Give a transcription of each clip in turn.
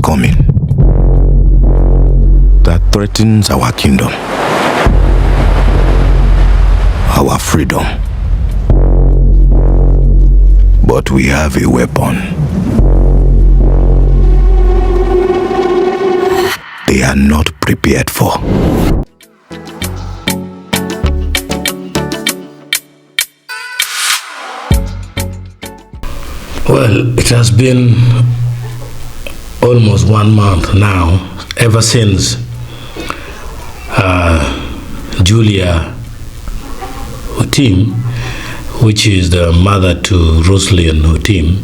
coming that threatens our kingdom, our freedom. But we have a weapon they are not prepared for. Well, it has been almost 1 month now, ever since Julia Atim, which is the mother to Rosalind Atim,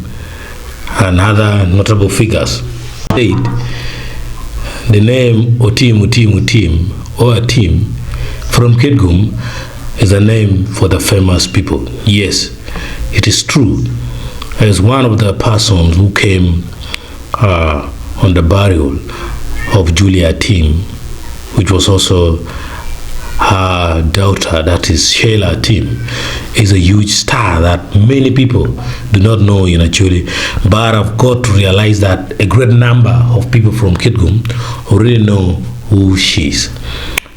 and other notable figures. The name Atim or Atim from Kitgum is a name for the famous people. Yes, it is true. As one of the persons who came on the burial of Julia Atim, which was also her daughter, that is Sheila Atim, is a huge star that many people do not know in Acoli, but I've got to realize that a great number of people from Kitgum already know who she is.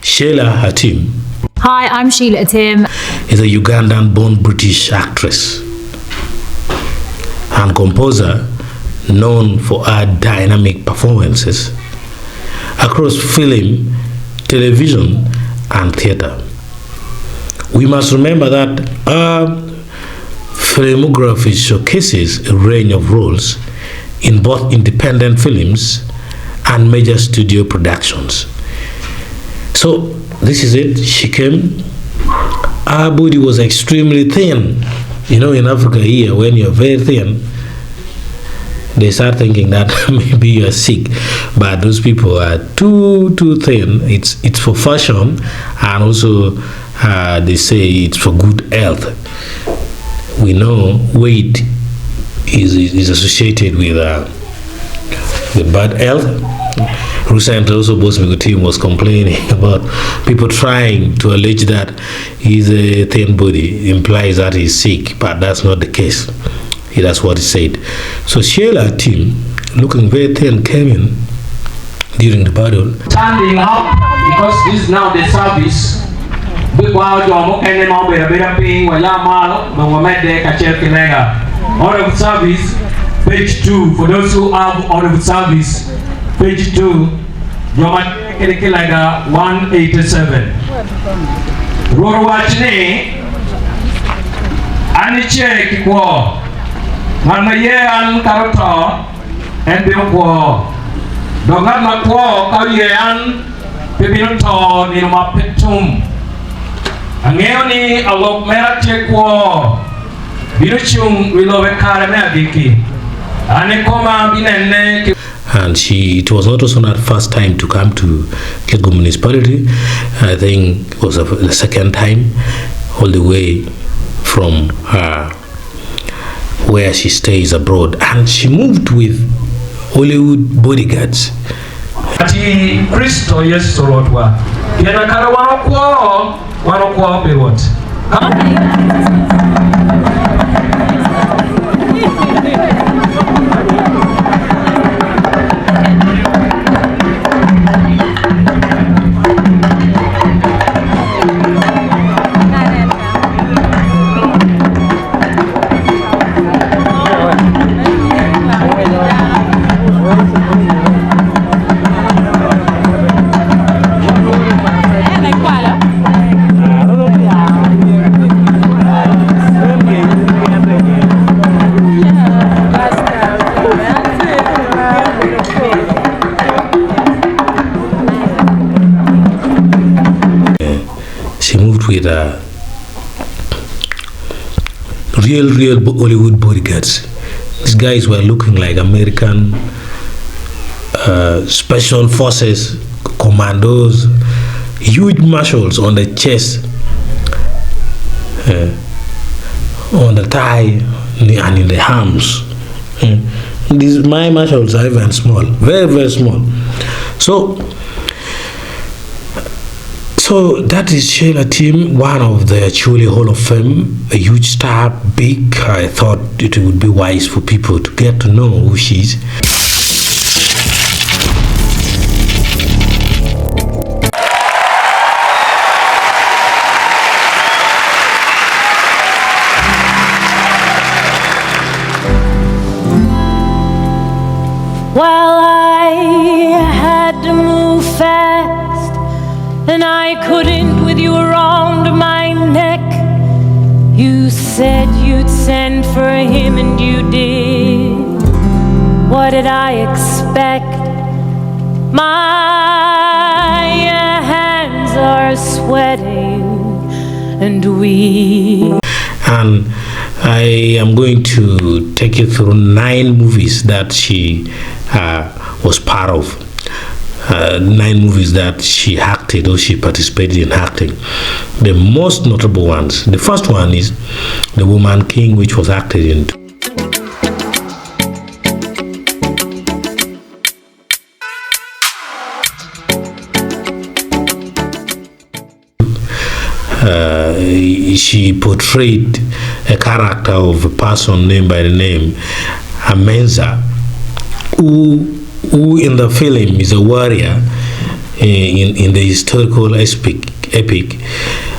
Sheila Atim. Hi, I'm Sheila Atim. Is a Ugandan-born British actress and composer known for her dynamic performances across film, television, and theater. We must remember that her filmography showcases a range of roles in both independent films and major studio productions. So this is it. She came. Her body was extremely thin. You know, in Africa here, when you're very thin, they start thinking that maybe you're sick, but those people are too thin. It's for fashion, and also they say it's for good health. We know weight is associated with bad health. Recently, also, Boss Team was complaining about people trying to allege that he's a thin body implies that he's sick, but that's not the case. That's what he said. So Sheila Atim, looking very thin, came in during the battle. Standing up, because this is now the service. Order of service, page 2. For those who have order of service, page 2, 187. Rorwachne, Aniche Kikwo. Manayean Karoto and Bilko Dogan Makwo Kayan Pibinoto Nima Petum Angeoni Alok Merakekwo Biruchum Willow Karamagiki Anekoma Binene. And it was not also not first time to come to Kitgum Municipality. I think it was the second time, all the way from where she stays abroad, and she moved with Hollywood bodyguards. Ati Kristo Yesu Lordwa. Yana kara wanokuwa be what? With real Hollywood bodyguards. These guys were looking like American special forces commandos, huge marshals on the chest, on the thigh, and in the arms. These my marshals are even small, very small. So that is Sheila Atim, one of the Acoli Hall of Fame, a huge star, big. I thought it would be wise for people to get to know who she is. when I couldn't with you around my neck. You said you'd send for him and you did. What did I expect? My hands are sweating and weak. And I am going to take you through 9 movies that she was part of. 9 movies that she acted or she participated in acting. The most notable ones. The first one is The Woman King, which was acted in she portrayed a character of a person named by the name Amenza, who in the film is a warrior in the historical epic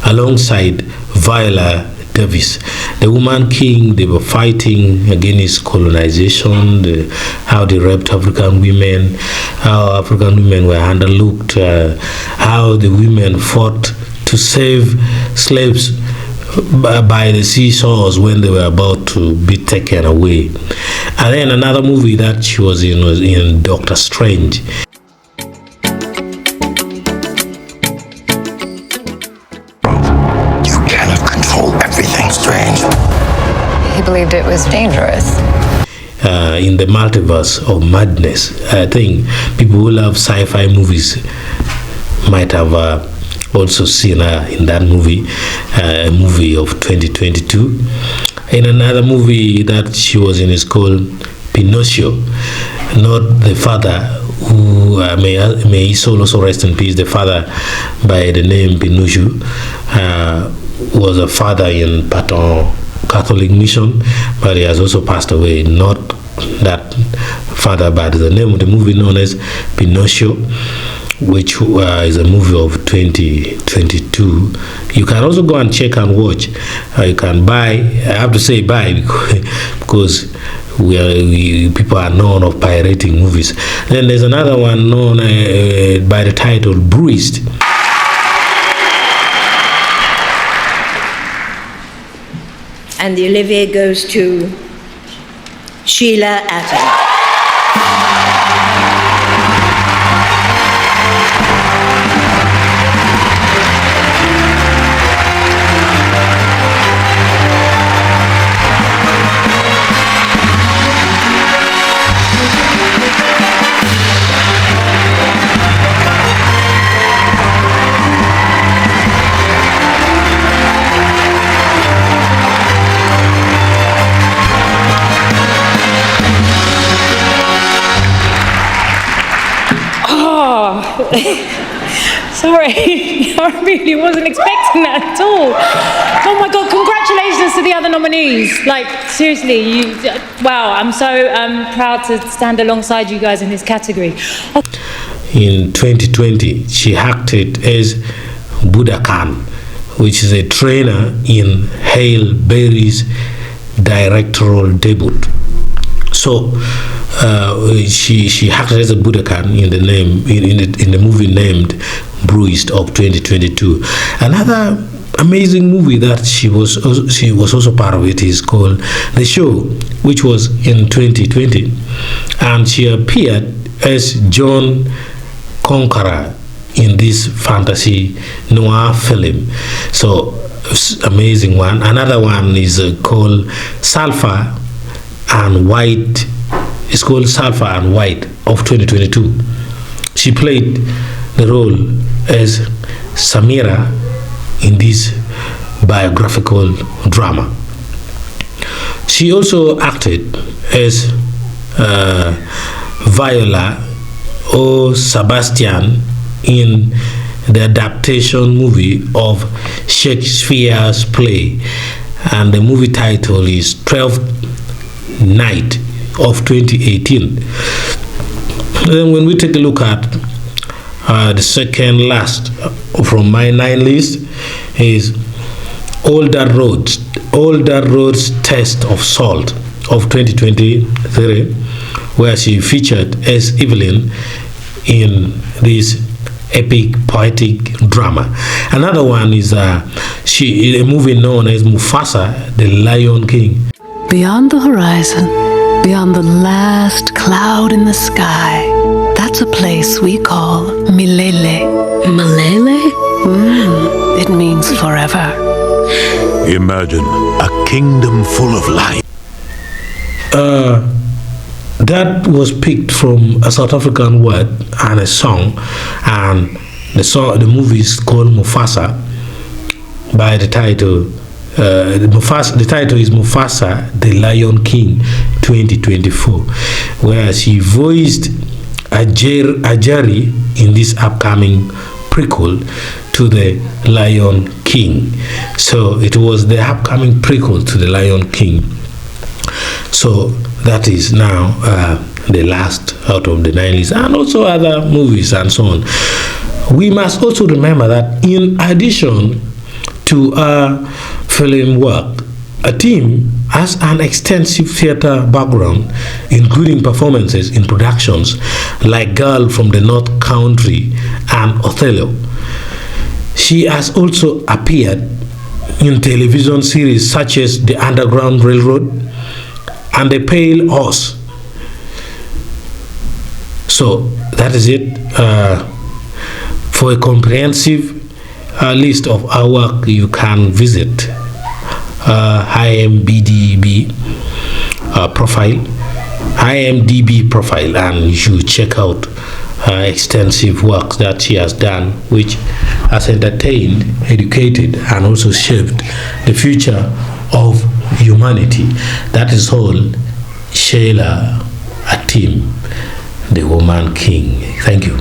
alongside Viola Davis. The Woman King, they were fighting against colonization, how they raped African women, how African women were underlooked, how the women fought to save slaves by the seashores when they were about to be taken away. And then another movie that she was in Doctor Strange. You cannot control everything, Strange. He believed it was dangerous. In the Multiverse of Madness. I think people who love sci-fi movies might have also seen her in that movie, a movie of 2022. In another movie that she was in is called Pinocchio. Not the father, who may his soul also rest in peace. The father by the name Pinocchio was a father in Patton Catholic Mission, but he has also passed away. Not that father, but the name of the movie known as Pinocchio, which is a movie of 2022. You can also go and check and watch. You can buy. I have to say buy because people are known of pirating movies. Then there's another one known by the title Bruised. And the Olivier goes to Sheila Atim. Sorry, I really wasn't expecting that at all. Oh my God, congratulations to the other nominees. Like, seriously, wow, I'm so proud to stand alongside you guys in this category. In 2020, she acted as Buddha Khan, which is a trainer in Hale Berry's directorial debut. So she acted as a Buddha Khan in the movie named Bruised of 2022. Another amazing movie that she was also part of it is called The Show, which was in 2020, and she appeared as John Conqueror in this fantasy noir film. So amazing one. Another one is called Sulfur and White. It's called Sulfur and White of 2022. She played the role as Samira in this biographical drama. She also acted as Viola or Sebastian in the adaptation movie of Shakespeare's play, and the movie title is 12th Night of 2018. Then when we take a look at the second last from my 9 list is All That Roads Test of Salt of 2023, where she featured as Evelyn in this epic poetic drama. Another one is a movie known as Mufasa, the Lion King. Beyond the horizon, beyond the last cloud in the sky, that's a place we call Milele. Milele? It means forever. Imagine a kingdom full of light. That was picked from a South African word and a song, and the movie is called Mufasa by the title. The title is Mufasa, the Lion King 2024, where she voiced Ajari in this upcoming prequel to the Lion King. So it was the upcoming prequel to the Lion King. So that is now the last out of the 90s, and also other movies and so on. We must also remember that in addition to film work, Atim has an extensive theater background, including performances in productions like Girl from the North Country and Othello. She has also appeared in television series such as The Underground Railroad and The Pale Horse. So that is it. For a comprehensive list of our work, you can visit IMDb profile, and you should check out extensive work that she has done, which has entertained, educated, and also shaped the future of humanity. That is all Sheila Atim, the Woman King. Thank you.